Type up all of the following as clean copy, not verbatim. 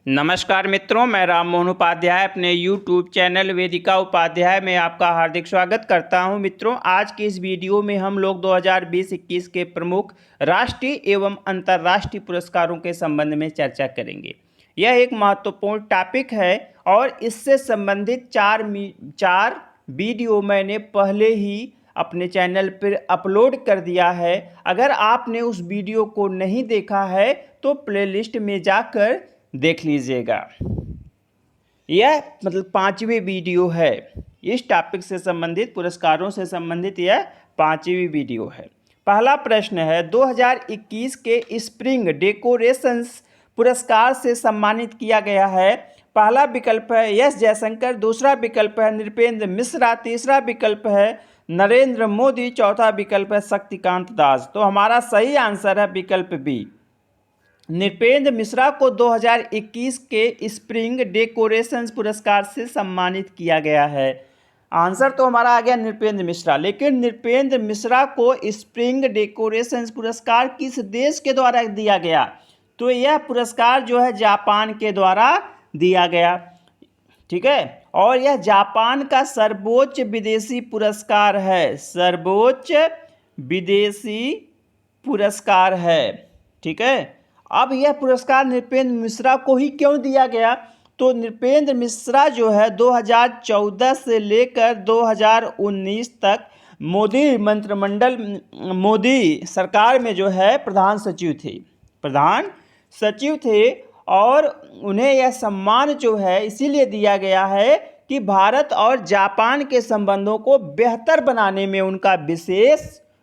नमस्कार मित्रों, मैं राम मोहन उपाध्याय अपने YouTube चैनल वेदिका उपाध्याय में आपका हार्दिक स्वागत करता हूं। मित्रों, आज के इस वीडियो में हम लोग 2020-21 के प्रमुख राष्ट्रीय एवं अंतर्राष्ट्रीय पुरस्कारों के संबंध में चर्चा करेंगे। यह एक महत्वपूर्ण टॉपिक है और इससे संबंधित चार वीडियो मैंने पहले ही अपने चैनल पर अपलोड कर दिया है। अगर आपने उस वीडियो को नहीं देखा है तो प्लेलिस्ट में जाकर देख लीजिएगा। यह पांचवी वीडियो है। इस टॉपिक से संबंधित पुरस्कारों से संबंधित यह पांचवी वीडियो है। पहला प्रश्न है, 2021 के स्प्रिंग डेकोरेशंस पुरस्कार से सम्मानित किया गया है। पहला विकल्प है एस जयशंकर, दूसरा विकल्प है नृपेंद्र मिश्रा, तीसरा विकल्प है नरेंद्र मोदी, चौथा विकल्प है शक्तिकांत दास। तो हमारा सही आंसर है विकल्प बी। नृपेंद्र मिश्रा को 2021 के स्प्रिंग डेकोरेशंस पुरस्कार से सम्मानित किया गया है। आंसर तो हमारा आ गया नृपेंद्र मिश्रा, लेकिन नृपेंद्र मिश्रा को स्प्रिंग डेकोरेशंस पुरस्कार किस देश के द्वारा दिया गया? तो यह पुरस्कार जो है जापान के द्वारा दिया गया, ठीक है। और यह जापान का सर्वोच्च विदेशी पुरस्कार है, सर्वोच्च विदेशी पुरस्कार है, ठीक है। अब यह पुरस्कार नृपेंद्र मिश्रा को ही क्यों दिया गया? तो नृपेंद्र मिश्रा जो है 2014 से लेकर 2019 तक मोदी सरकार में जो है प्रधान सचिव थे और उन्हें यह सम्मान जो है इसीलिए दिया गया है कि भारत और जापान के संबंधों को बेहतर बनाने में उनका विशेष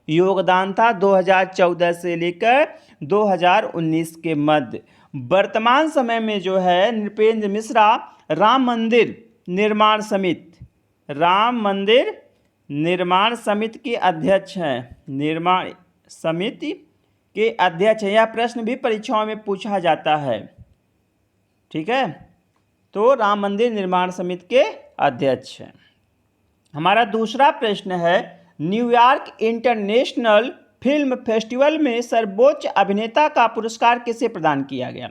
योगदान था 2014 से लेकर 2019 के मध्य। वर्तमान समय में जो है नृपेंद्र मिश्रा राम मंदिर निर्माण समिति के अध्यक्ष हैं। निर्माण समिति के अध्यक्ष हैं। यह प्रश्न भी परीक्षाओं में पूछा जाता है, ठीक है। तो राम मंदिर निर्माण समिति के अध्यक्ष हैं। हमारा दूसरा प्रश्न है, न्यूयॉर्क इंटरनेशनल फिल्म फेस्टिवल में सर्वोच्च अभिनेता का पुरस्कार किसे प्रदान किया गया?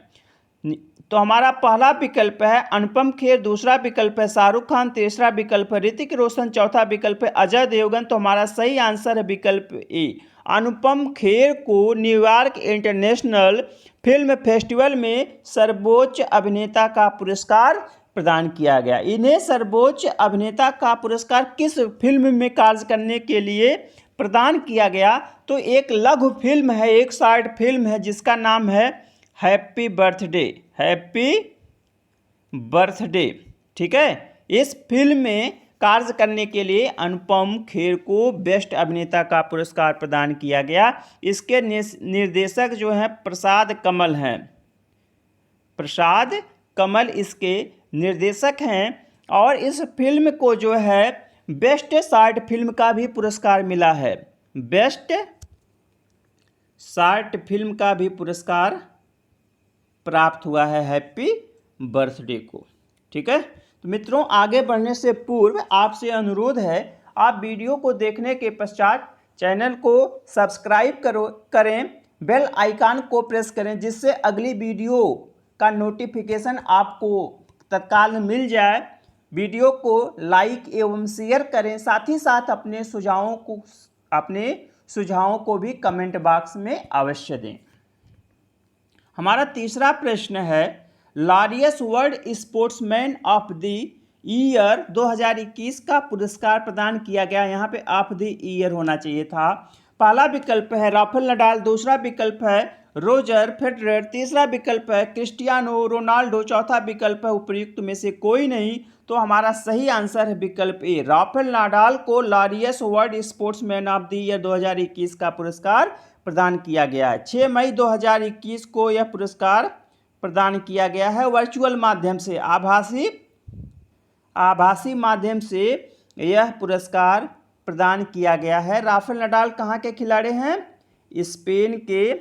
तो हमारा पहला विकल्प है अनुपम खेर, दूसरा विकल्प है शाहरुख खान, तीसरा विकल्प है ऋतिक रोशन, चौथा विकल्प है अजय देवगन। तो हमारा सही आंसर है विकल्प ए। अनुपम खेर को न्यूयॉर्क इंटरनेशनल फिल्म फेस्टिवल में सर्वोच्च अभिनेता का पुरस्कार प्रदान किया गया। इन्हें सर्वोच्च अभिनेता का पुरस्कार किस फिल्म में कार्य करने के लिए प्रदान किया गया? तो एक लघु फिल्म है, एक शॉर्ट फिल्म है जिसका नाम है हैप्पी बर्थडे, ठीक है। इस फिल्म में कार्य करने के लिए अनुपम खेर को बेस्ट अभिनेता का पुरस्कार प्रदान किया गया। इसके निर्देशक जो हैं प्रसाद कमल इसके निर्देशक हैं और इस फिल्म को जो है बेस्ट शॉर्ट फिल्म का भी पुरस्कार मिला है। बेस्ट शॉर्ट फिल्म का भी पुरस्कार प्राप्त हुआ है हैप्पी बर्थडे को, ठीक है। तो मित्रों, आगे बढ़ने से पूर्व आपसे अनुरोध है, आप वीडियो को देखने के पश्चात चैनल को सब्सक्राइब करें, बेल आइकन को प्रेस करें, जिससे अगली वीडियो का नोटिफिकेशन आपको तत्काल मिल जाए। वीडियो को लाइक एवं शेयर करें, साथ ही साथ अपने सुझावों को भी कमेंट बॉक्स में अवश्य दें। हमारा तीसरा प्रश्न है, Laureus world sportsman of the year 2021 का पुरस्कार प्रदान किया गया। यहाँ पे ऑफ द ईयर होना चाहिए था। पहला विकल्प है राफेल नडाल, दूसरा विकल्प है रोजर फेडरर, तीसरा विकल्प है क्रिस्टियानो रोनाल्डो, चौथा विकल्प है उपर्युक्त में से कोई नहीं। तो हमारा सही आंसर है विकल्प ए। राफेल नडाल को Laureus world sportsman of the year 2021 का पुरस्कार प्रदान किया गया है। 6 मई 2021 को यह पुरस्कार प्रदान किया गया है वर्चुअल माध्यम से, आभासी माध्यम से यह पुरस्कार प्रदान किया गया है। राफेल नडाल कहाँ के खिलाड़ी हैं? स्पेन के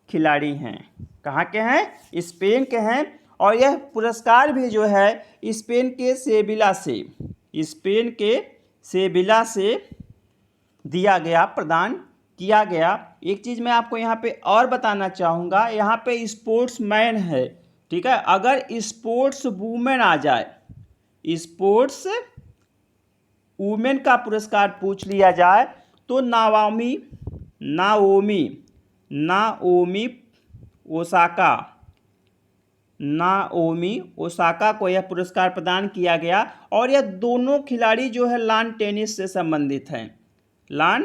खिलाड़ी हैं। कहाँ के हैं? स्पेन के हैं। और यह पुरस्कार भी जो है स्पेन के सेविला से दिया गया, प्रदान किया गया। एक चीज़ मैं आपको यहाँ पे और बताना चाहूँगा, यहाँ पे स्पोर्ट्समैन है, ठीक है। अगर स्पोर्ट्स वूमेन आ जाए, स्पोर्ट्स वुमेन का पुरस्कार पूछ लिया जाए तो नाओमी ओसाका को यह पुरस्कार प्रदान किया गया। और यह दोनों खिलाड़ी जो है लॉन टेनिस से संबंधित हैं, लॉन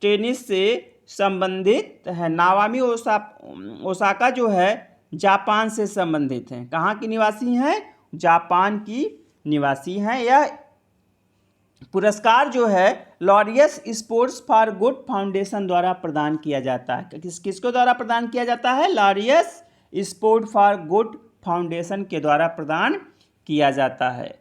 टेनिस से संबंधित है। नाओमी ओसाका जो है जापान से संबंधित हैं। कहाँ की निवासी हैं? जापान की निवासी हैं। यह पुरस्कार जो है Laureus sports for good foundation द्वारा प्रदान किया जाता है। किसको द्वारा प्रदान किया जाता है? Laureus sport for good foundation के द्वारा प्रदान किया जाता है।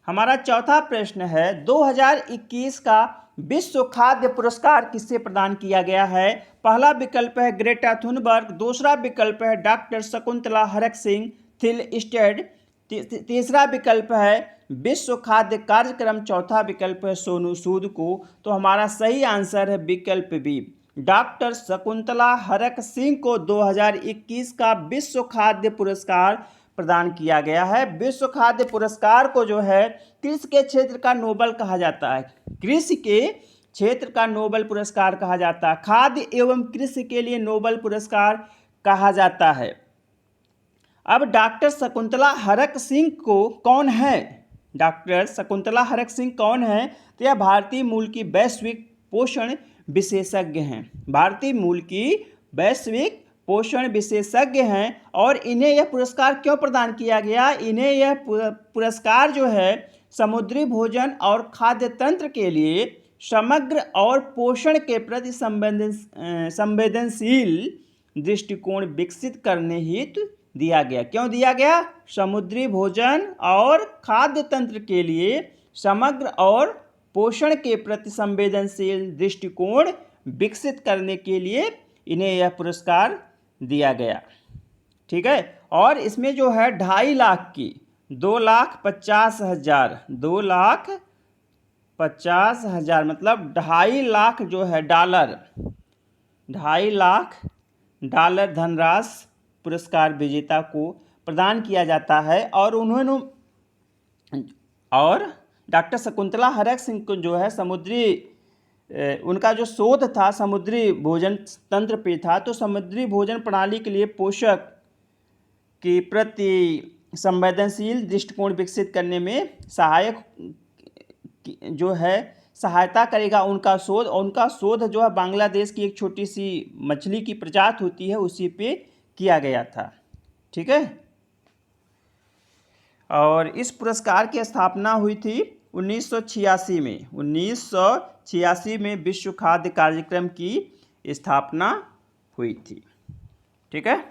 हमारा चौथा प्रश्न है 2021 का विश्व खाद्य पुरस्कार किससे प्रदान किया गया है? पहला विकल्प है ग्रेटा थुनबर्ग, दूसरा विकल्प है डॉक्टर शकुंतला हरक सिंह थिलस्टेड, तीसरा विकल्प है विश्व खाद्य कार्यक्रम, चौथा विकल्प है सोनू सूद को। तो हमारा सही आंसर है विकल्प बी, डॉक्टर शकुंतला हरक सिंह को 2021 का विश्व खाद्य पुरस्कार प्रदान किया गया है। विश्व खाद्य पुरस्कार को जो है कृषि के क्षेत्र का नोबेल कहा जाता है, कृषि के क्षेत्र का नोबेल पुरस्कार कहा जाता है, खाद्य एवं कृषि के लिए नोबेल पुरस्कार कहा जाता है। अब डॉक्टर शकुंतला हरक सिंह को कौन है? डॉक्टर शकुंतला हरक सिंह कौन है? तो यह भारतीय मूल की वैश्विक पोषण विशेषज्ञ हैं, भारतीय मूल की वैश्विक पोषण विशेषज्ञ हैं। और इन्हें यह पुरस्कार क्यों प्रदान किया गया? इन्हें यह पुरस्कार जो है समुद्री भोजन और खाद्य तंत्र के लिए समग्र और पोषण के प्रति संवेदनशील दृष्टिकोण विकसित करने हेतु दिया गया। क्यों दिया गया? समुद्री भोजन और खाद्य तंत्र के लिए समग्र और पोषण के प्रति संवेदनशील दृष्टिकोण विकसित करने के लिए इन्हें यह पुरस्कार दिया गया। ठीक है। और इसमें जो है 2.5 लाख की 2,50,000 2,50,000 मतलब 2.5 लाख जो है डॉलर, 2.5 लाख डॉलर धनराशि पुरस्कार विजेता को प्रदान किया जाता है। और डॉक्टर शकुंतला हरक सिंह को जो है उनका जो शोध था समुद्री भोजन तंत्र पे था, तो समुद्री भोजन प्रणाली के लिए पोषक के प्रति संवेदनशील दृष्टिकोण विकसित करने में सहायता करेगा उनका शोध। और उनका शोध जो है बांग्लादेश की एक छोटी सी मछली की प्रजाति होती है उसी पे किया गया था। ठीक है। और इस पुरस्कार की स्थापना हुई थी 1986 में। 1986 में विश्व खाद्य कार्यक्रम की स्थापना हुई थी। ठीक है।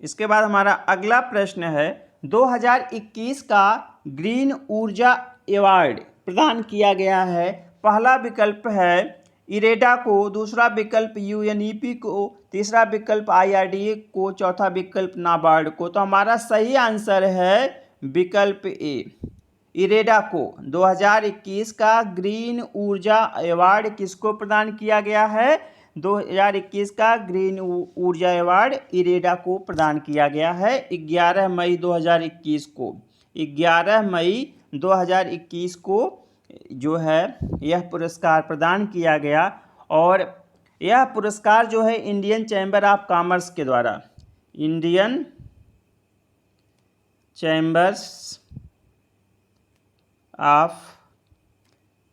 इसके बाद हमारा अगला प्रश्न है 2021 का ग्रीन ऊर्जा अवार्ड प्रदान किया गया है। पहला विकल्प है इरेडा को, दूसरा विकल्प यूएनईपी को, तीसरा विकल्प IRDA को, चौथा विकल्प नाबार्ड को। तो हमारा सही आंसर है विकल्प ए, इरेडा को। 2021 का ग्रीन ऊर्जा अवार्ड किसको प्रदान किया गया है? 2021 का ग्रीन ऊर्जा अवार्ड इरेडा को प्रदान किया गया है 11 मई 2021 को। 11 मई 2021 को जो है यह पुरस्कार प्रदान किया गया। और यह पुरस्कार जो है इंडियन चैम्बर ऑफ कॉमर्स के द्वारा, इंडियन चैम्बर्स ऑफ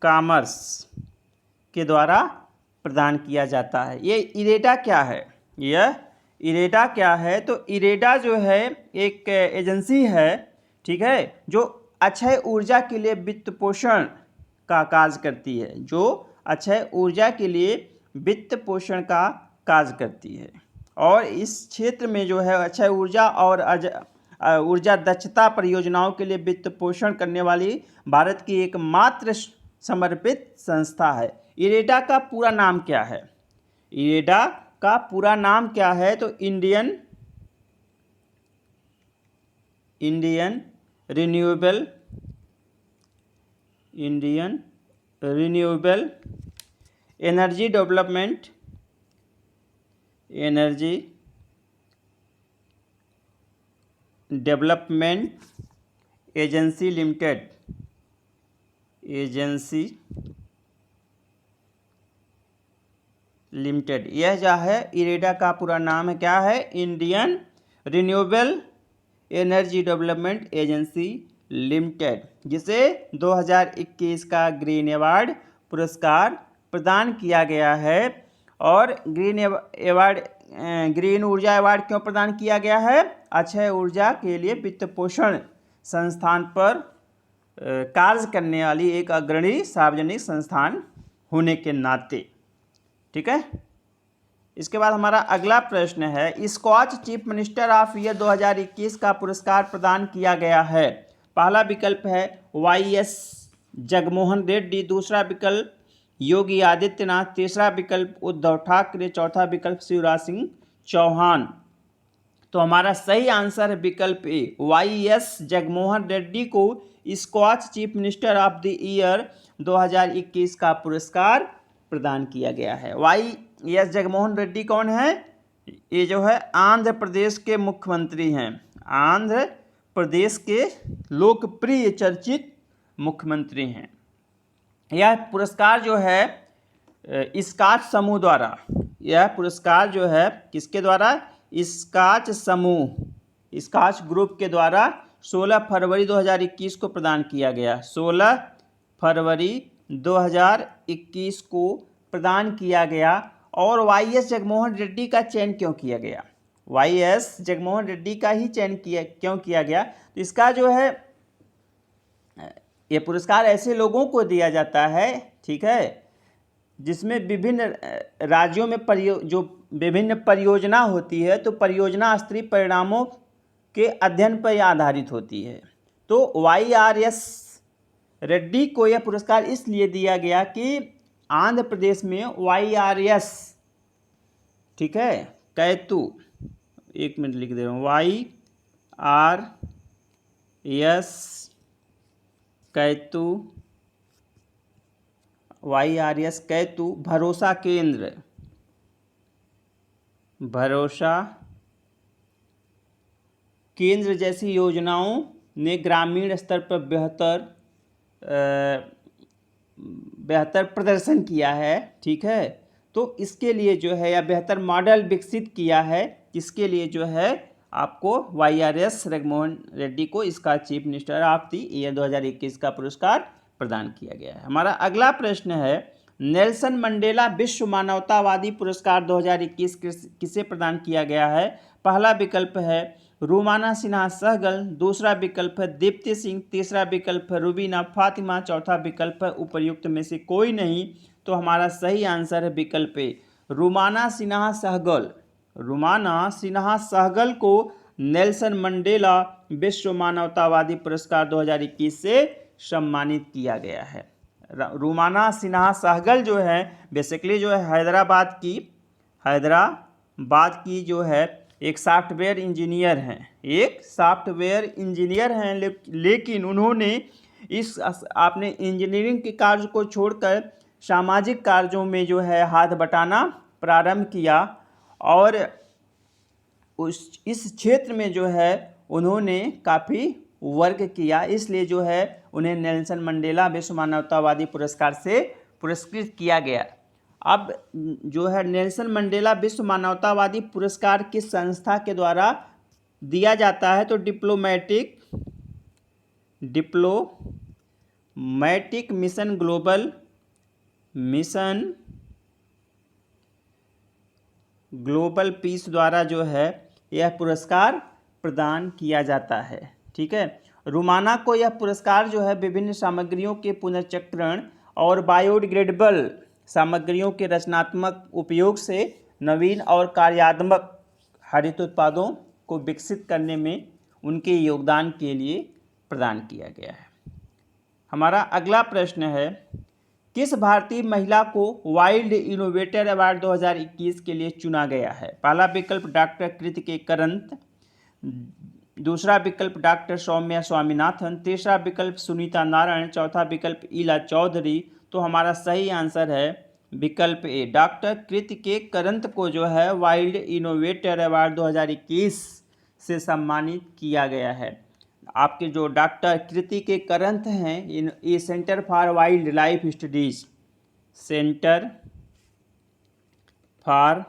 कॉमर्स के द्वारा प्रदान किया जाता है। ये इरेडा क्या है? यह इरेडा क्या है? तो इरेडा जो है एक एजेंसी है, ठीक है, जो अक्षय ऊर्जा के लिए वित्त पोषण का कार्य करती है, जो अक्षय ऊर्जा के लिए वित्त पोषण का कार्य करती है। और इस क्षेत्र में जो है अक्षय ऊर्जा और ऊर्जा दक्षता परियोजनाओं के लिए वित्त पोषण करने वाली भारत की एकमात्र समर्पित संस्था है। इरेडा का पूरा नाम क्या है? इरेडा का पूरा नाम क्या है? तो Indian renewable energy development agency limited, यह जो है इरेडा का पूरा नाम है, क्या है, Indian renewable energy development agency limited, जिसे 2021 का ग्रीन अवार्ड पुरस्कार प्रदान किया गया है। और ग्रीन ऊर्जा अवार्ड क्यों प्रदान किया गया है? अक्षय ऊर्जा के लिए वित्त पोषण संस्थान पर कार्य करने वाली एक अग्रणी सार्वजनिक संस्थान होने के नाते। ठीक है। इसके बाद हमारा अगला प्रश्न है, Skoch chief minister of year 2021 का पुरस्कार प्रदान किया गया है। पहला विकल्प है YS जगमोहन रेड्डी, दूसरा विकल्प योगी आदित्यनाथ, तीसरा विकल्प उद्धव ठाकरे, चौथा विकल्प शिवराज सिंह चौहान। तो हमारा सही आंसर है विकल्प ए, YS जगमोहन रेड्डी को Skoch chief minister of the year 2021 का पुरस्कार प्रदान किया गया है। YS जगमोहन रेड्डी कौन है? ये जो है आंध्र प्रदेश के मुख्यमंत्री हैं, आंध्र प्रदेश के लोकप्रिय चर्चित मुख्यमंत्री हैं। यह पुरस्कार जो है स्कॉच समूह द्वारा, यह पुरस्कार जो है किसके द्वारा? स्कॉच समूह, स्कॉच ग्रुप के द्वारा 16 फरवरी 2021 को प्रदान किया गया। 16 फरवरी 2021 को प्रदान किया गया। और YS जगमोहन रेड्डी का चयन क्यों किया गया? YS जगमोहन रेड्डी का ही चयन क्यों किया गया? तो इसका जो है ये पुरस्कार ऐसे लोगों को दिया जाता है, ठीक है, जिसमें विभिन्न राज्यों में जो विभिन्न परियोजना होती है, तो परियोजना स्तरीय परिणामों के अध्ययन पर आधारित होती है। तो YRS रेड्डी को यह पुरस्कार इसलिए दिया गया कि आंध्र प्रदेश में YRS, ठीक है, कैतु, एक मिनट लिख दे रहा हूँ, YRS कैतु भरोसा केंद्र जैसी योजनाओं ने ग्रामीण स्तर पर बेहतर प्रदर्शन किया है, ठीक है। तो इसके लिए जो है या बेहतर मॉडल विकसित किया है, इसके लिए जो है आपको YRS जगमोहन रेड्डी को इसका chief minister of the year 2021 का पुरस्कार प्रदान किया गया है। हमारा अगला प्रश्न है, नेल्सन मंडेला विश्व मानवतावादी पुरस्कार 2021 किसे प्रदान किया गया है? पहला विकल्प है रूमाना सिन्हा सहगल, दूसरा विकल्प है दीप्ति सिंह, तीसरा विकल्प है रुबीना फातिमा, चौथा विकल्प है उपर्युक्त में से कोई नहीं। तो हमारा सही आंसर है विकल्प ए, रूमाना सिन्हा सहगल को नेल्सन मंडेला विश्व मानवतावादी पुरस्कार 2021 से सम्मानित किया गया है। रूमाना सिन्हा सहगल जो है बेसिकली जो है हैदराबाद की जो है एक सॉफ्टवेयर इंजीनियर हैं, लेकिन उन्होंने आपने इंजीनियरिंग के कार्य को छोड़कर सामाजिक कार्यों में जो है हाथ बटाना प्रारंभ किया और इस क्षेत्र में जो है उन्होंने काफ़ी वर्क किया, इसलिए जो है उन्हें नेल्सन मंडेला विश्व मानवतावादी पुरस्कार से पुरस्कृत किया गया। अब जो है नेल्सन मंडेला विश्व मानवतावादी पुरस्कार किस संस्था के द्वारा दिया जाता है? तो डिप्लोमैटिक मिशन ग्लोबल पीस द्वारा जो है यह पुरस्कार प्रदान किया जाता है, ठीक है। रूमाना को यह पुरस्कार जो है विभिन्न सामग्रियों के पुनर्चक्रण और बायोडिग्रेडेबल सामग्रियों के रचनात्मक उपयोग से नवीन और कार्यात्मक हरित उत्पादों को विकसित करने में उनके योगदान के लिए प्रदान किया गया है। हमारा अगला प्रश्न है, किस भारतीय महिला को वाइल्ड इनोवेटर अवार्ड 2021 के लिए चुना गया है? पहला विकल्प डॉक्टर कृतिका करंत, दूसरा विकल्प डॉक्टर सौम्या स्वामीनाथन, तीसरा विकल्प सुनीता नारायण, चौथा विकल्प ईला चौधरी। तो हमारा सही आंसर है विकल्प ए, डॉक्टर कृतिका करंत को जो है वाइल्ड इनोवेटर अवार्ड 2021 से सम्मानित किया गया है। आपके जो डॉक्टर कृति के करंत हैं, ये centre for wild life studies, centre for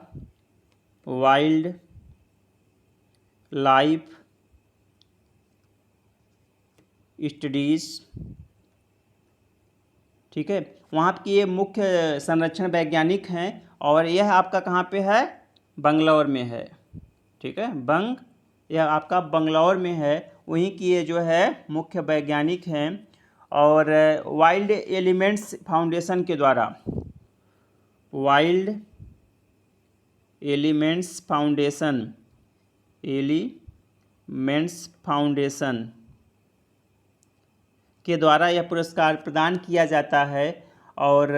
wild life studies, ठीक है, वहाँ की ये मुख्य संरक्षण वैज्ञानिक हैं और यह आपका कहाँ पे है, बंगलौर में है, ठीक है, यह आपका बंगलौर में है, वहीं की ये जो है मुख्य वैज्ञानिक हैं। और वाइल्ड एलिमेंट्स फाउंडेशन के द्वारा, वाइल्ड एलिमेंट्स फाउंडेशन के द्वारा यह पुरस्कार प्रदान किया जाता है। और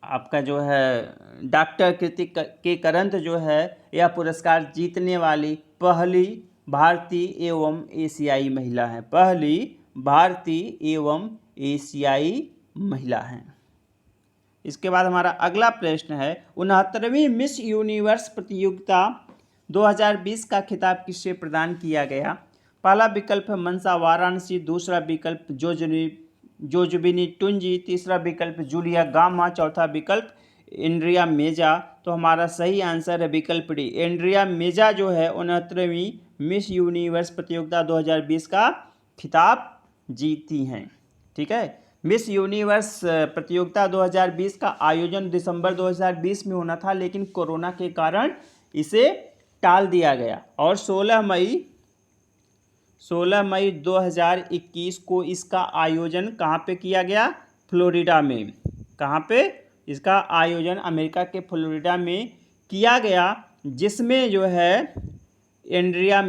आपका जो है डॉक्टर कृति के करंत जो है यह पुरस्कार जीतने वाली पहली भारतीय एवं एशियाई महिला है, पहली भारतीय एवं एशियाई महिला हैं। इसके बाद हमारा अगला प्रश्न है, 69वीं मिस यूनिवर्स प्रतियोगिता 2020 का खिताब किससे प्रदान किया गया? पहला विकल्प मनसा वाराणसी, दूसरा विकल्प जोजबिनी टुंजी, तीसरा विकल्प जूलिया गामा, चौथा विकल्प एंड्रिया मेजा। तो हमारा सही आंसर है विकल्प डी, एंड्रिया मेजा जो है 69वीं मिस यूनिवर्स प्रतियोगिता 2020 का खिताब जीती हैं, ठीक है। मिस यूनिवर्स प्रतियोगिता 2020 का आयोजन दिसंबर 2020 में होना था, लेकिन कोरोना के कारण इसे टाल दिया गया और 16 मई 2021 को इसका आयोजन कहाँ पे किया गया? फ्लोरिडा में। कहाँ पे? इसका आयोजन अमेरिका के फ्लोरिडा में किया गया, जिसमें जो है एंड्रिया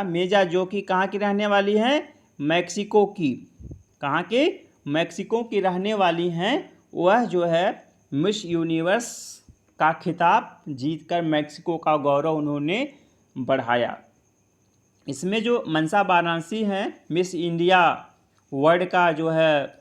मेजा जो कि कहाँ की रहने वाली हैं? मैक्सिको की। कहाँ के? मैक्सिको की रहने वाली हैं। वह जो है मिस यूनिवर्स का खिताब जीतकर मैक्सिको का गौरव उन्होंने बढ़ाया। इसमें जो मनसा वाराणसी हैं, मिस इंडिया वर्ल्ड का जो है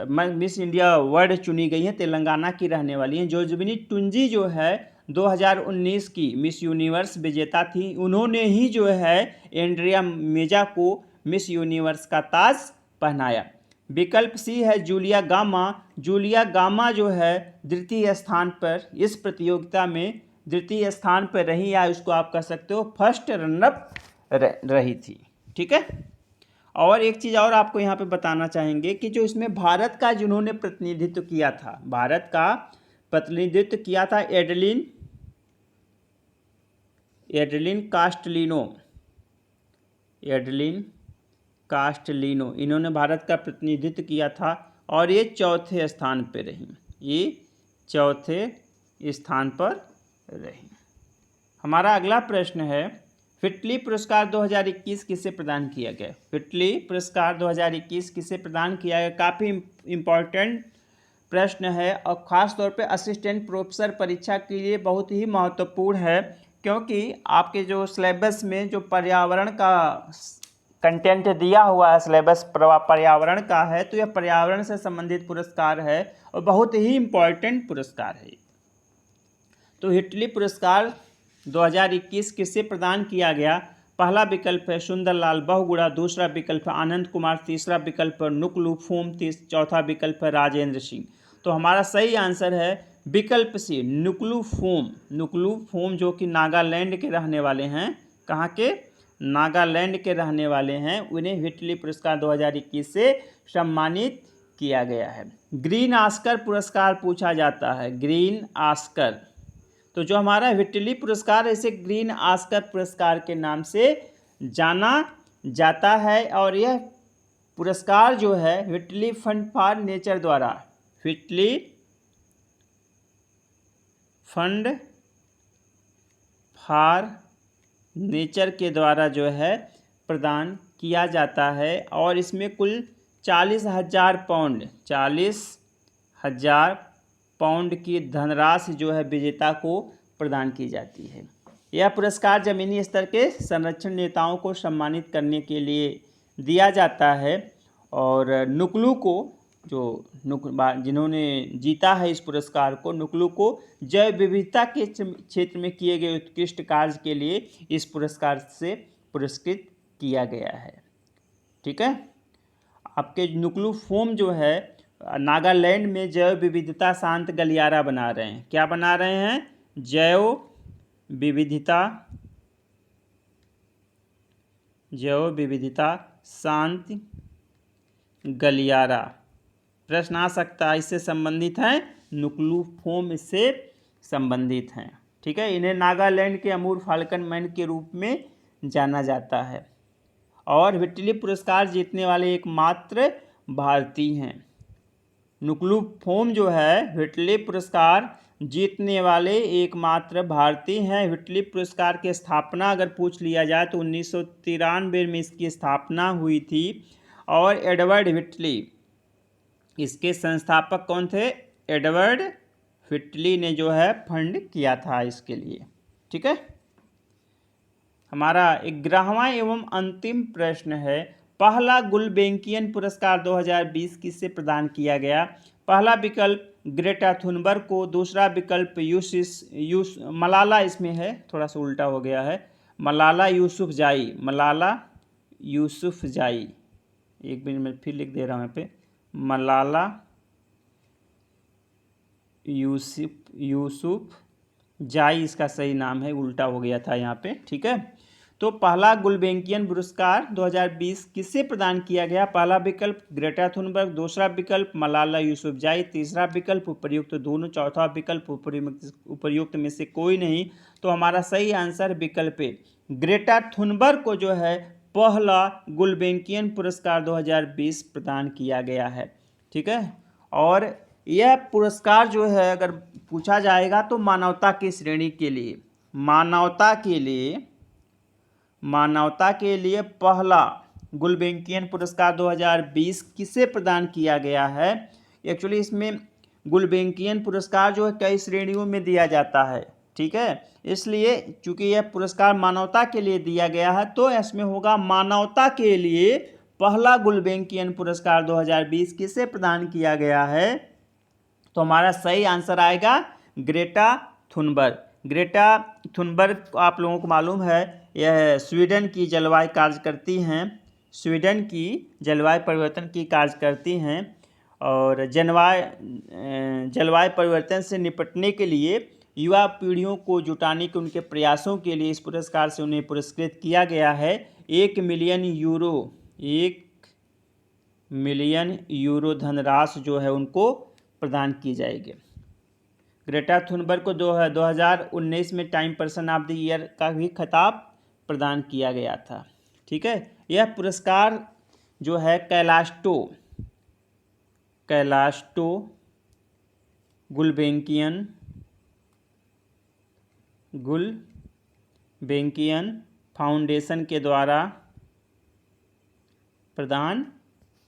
मिस इंडिया वर्ल्ड चुनी गई हैं, तेलंगाना की रहने वाली हैं। जोजबिनी टुंजी जो है 2019 की मिस यूनिवर्स विजेता थी, उन्होंने ही जो है एंड्रिया मेजा को मिस यूनिवर्स का ताज पहनाया। विकल्प सी है जूलिया गामा जो है द्वितीय स्थान पर इस प्रतियोगिता में द्वितीय स्थान पर रही, या उसको आप कह सकते हो फर्स्ट रनअप रही थी, ठीक है। और एक चीज़ और आपको यहाँ पे बताना चाहेंगे कि जो इसमें भारत का जिन्होंने प्रतिनिधित्व किया था, भारत का प्रतिनिधित्व किया था एडलिन कास्टलिनो, इन्होंने भारत का प्रतिनिधित्व किया था और ये चौथे स्थान पर रही। हमारा अगला प्रश्न है, फिटली पुरस्कार 2021 किसे प्रदान किया गया? फिटली पुरस्कार 2021 किसे प्रदान किया गया? काफ़ी इम्पोर्टेंट प्रश्न है और ख़ास तौर पे असिस्टेंट प्रोफेसर परीक्षा के लिए बहुत ही महत्वपूर्ण है, क्योंकि आपके जो सिलेबस में जो पर्यावरण का कंटेंट दिया हुआ है, सिलेबस पर्यावरण का है, तो यह पर्यावरण से संबंधित पुरस्कार है और बहुत ही इम्पोर्टेंट पुरस्कार है। तो हिटली पुरस्कार 2021 किससे प्रदान किया गया? पहला विकल्प है सुंदरलाल बहुगुणा, दूसरा विकल्प है आनंद कुमार, तीसरा विकल्प है नुकलू फोम, चौथा विकल्प है राजेंद्र सिंह। तो हमारा सही आंसर है विकल्प सी, नुकलू फोम जो कि नागालैंड के रहने वाले हैं। कहाँ के? नागालैंड के रहने वाले हैं। उन्हें हिटली पुरस्कार 2021 से सम्मानित किया गया है। ग्रीन ऑस्कर पुरस्कार पूछा जाता है, ग्रीन ऑस्कर। तो जो हमारा हिटली पुरस्कार है, इसे ग्रीन ऑस्कर पुरस्कार के नाम से जाना जाता है और यह पुरस्कार जो है हिटली फंड फॉर नेचर द्वारा, हिटली फंड फॉर नेचर के द्वारा जो है प्रदान किया जाता है और इसमें कुल 40,000 पाउंड की धनराशि जो है विजेता को प्रदान की जाती है। यह पुरस्कार जमीनी स्तर के संरक्षण नेताओं को सम्मानित करने के लिए दिया जाता है और नुकलू को जिन्होंने जीता है इस पुरस्कार को, नुक्लू को जैव विविधता के क्षेत्र में किए गए उत्कृष्ट कार्य के लिए इस पुरस्कार से पुरस्कृत किया गया है। ठीक है, आपके नुक्लू फोम जो है नागालैंड में जैव विविधता शांत गलियारा बना रहे हैं। क्या बना रहे हैं? जैव विविधता शांत गलियारा। प्रश्न आ सकता है, इससे संबंधित है नुक्लू फोम, इससे संबंधित हैं। ठीक है, इन्हें नागालैंड के अमूर फाल्कन मैन के रूप में जाना जाता है और व्हिटली पुरस्कार जीतने वाले एकमात्र भारतीय हैं। नुक्लू फोम जो है व्हिटली पुरस्कार जीतने वाले एकमात्र भारतीय हैं। व्हिटली पुरस्कार की स्थापना अगर पूछ लिया जाए तो 1993 में इसकी स्थापना हुई थी और एडवर्ड व्हिटली इसके संस्थापक कौन थे? एडवर्ड व्हिटली ने जो है फंड किया था इसके लिए। ठीक है, हमारा 11वां एवं अंतिम प्रश्न है, पहला गुल्बेंकियन पुरस्कार 2020 किससे प्रदान किया गया? पहला विकल्प ग्रेटा थुनबर्ग को, दूसरा विकल्प मलाला, इसमें है थोड़ा सा उल्टा हो गया है, मलाला यूसुफजाई, एक मिनट में फिर लिख दे रहा हूँ यहाँ पे, मलाला यूसुफजाई इसका सही नाम है, उल्टा हो गया था यहाँ पे। ठीक है, तो पहला गुल्बेंकियन पुरस्कार 2020 किससे प्रदान किया गया? पहला विकल्प ग्रेटा थुनबर्ग, दूसरा विकल्प मलाला यूसुफजाई, तीसरा विकल्प उपर्युक्त दोनों, चौथा विकल्प उपर्युक्त में से कोई नहीं। तो हमारा सही आंसर विकल्प है, ग्रेटा थुनबर्ग को जो है पहला गुल्बेंकियन पुरस्कार 2020 प्रदान किया गया है। ठीक है, और यह पुरस्कार जो है अगर पूछा जाएगा तो मानवता की श्रेणी के लिए, मानवता के लिए पहला गुल्बेंकियन पुरस्कार 2020 किसे प्रदान किया गया है? एक्चुअली इसमें गुल्बेंकियन पुरस्कार जो है कई श्रेणियों में दिया जाता है। ठीक है, इसलिए चूंकि यह पुरस्कार मानवता के लिए दिया गया है तो इसमें होगा मानवता के लिए पहला गुल्बेंकियन पुरस्कार 2020 किसे प्रदान किया गया है? तो हमारा सही आंसर आएगा ग्रेटा थुनबर्ग। ग्रेटा थुनबर्ग आप लोगों को मालूम है यह स्वीडन की जलवायु कार्य करती हैं, स्वीडन की जलवायु परिवर्तन की कार्य करती हैं और जलवायु परिवर्तन से निपटने के लिए युवा पीढ़ियों को जुटाने के उनके प्रयासों के लिए इस पुरस्कार से उन्हें पुरस्कृत किया गया है। 1 मिलियन यूरो धनराशि जो है उनको प्रदान की जाएगी। ग्रेटा थुनबर्ग को 2019 में time person of the year का भी खिताब प्रदान किया गया था। ठीक है, यह पुरस्कार जो है कैलास्टो गुल्बेंकियन फाउंडेशन के द्वारा प्रदान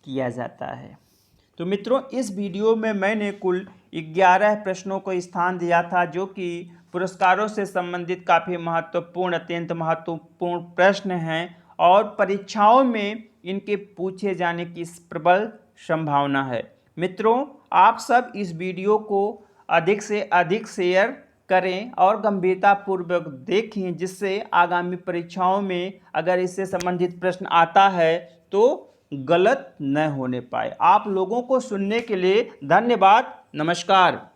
किया जाता है। तो मित्रों, इस वीडियो में मैंने कुल 11 प्रश्नों को स्थान दिया था जो कि पुरस्कारों से संबंधित काफ़ी अत्यंत महत्वपूर्ण प्रश्न हैं और परीक्षाओं में इनके पूछे जाने की प्रबल संभावना है। मित्रों, आप सब इस वीडियो को अधिक से अधिक शेयर करें और गंभीरतापूर्वक देखें, जिससे आगामी परीक्षाओं में अगर इससे संबंधित प्रश्न आता है तो गलत न होने पाए। आप लोगों को सुनने के लिए धन्यवाद। नमस्कार।